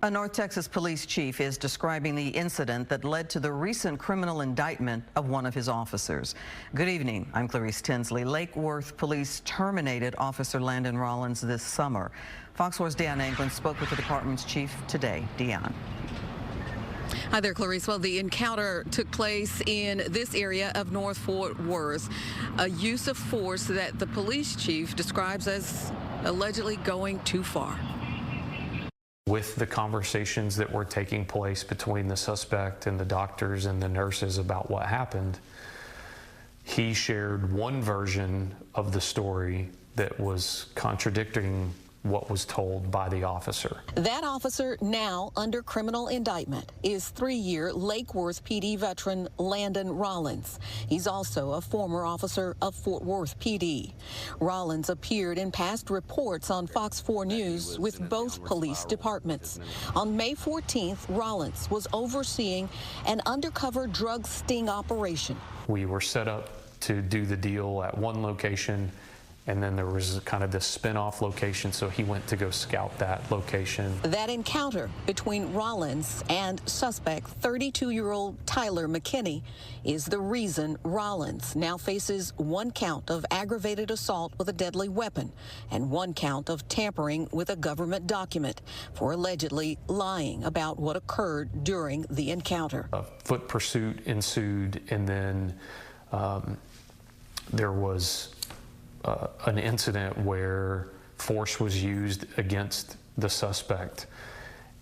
A North Texas police chief is describing the incident that led to the recent criminal indictment of one of his officers. Good evening. I'm Clarice Tinsley. Lake Worth police terminated Officer Landon Rollins this summer. Fox 4's Deanne England spoke with the department's chief today. Deanne. Hi there, Clarice. Well, the encounter took place in this area of North Fort Worth, a use of force that the police chief describes as allegedly going too far. With the conversations that were taking place between the suspect and the doctors and the nurses about what happened, he shared one version of the story that was contradicting what was told by the officer. That officer, now under criminal indictment, is 3-year Lake Worth PD veteran Landon Rollins. He's also a former officer of Fort Worth PD. Rollins appeared in past reports on Fox 4 News with both police departments. On May 14th, Rollins was overseeing an undercover drug sting operation. We were set up to do the deal at one location, and then there was kind of this spin-off location, so he went to go scout that location. That encounter between Rollins and suspect 32-year-old Tyler McKinney is the reason Rollins now faces 1 count of aggravated assault with a deadly weapon and 1 count of tampering with a government document for allegedly lying about what occurred during the encounter. A foot pursuit ensued, and then there was an incident where force was used against the suspect,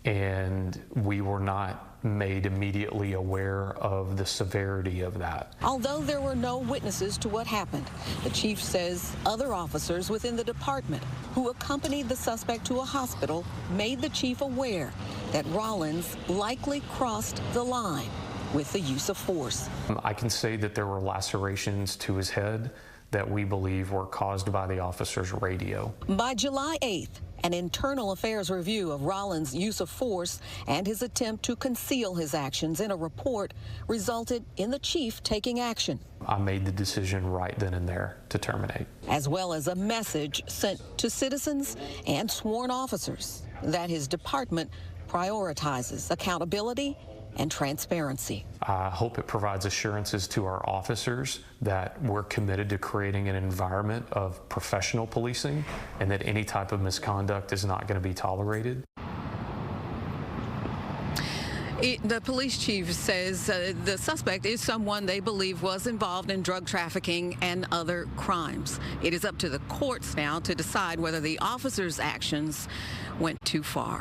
and we were not made immediately aware of the severity of that. Although there were no witnesses to what happened, the chief says other officers within the department who accompanied the suspect to a hospital made the chief aware that Rollins likely crossed the line with the use of force. I can say that there were lacerations to his head that we believe were caused by the officer's radio. By July 8th, an internal affairs review of Rollins' use of force and his attempt to conceal his actions in a report resulted in the chief taking action. I made the decision right then and there to terminate. As well as a message sent to citizens and sworn officers that his department prioritizes accountability and transparency. I hope it provides assurances to our officers that we're committed to creating an environment of professional policing and that any type of misconduct is not going to be tolerated. The police chief says the suspect is someone they believe was involved in drug trafficking and other crimes. It is up to the courts now to decide whether the officer's actions went too far.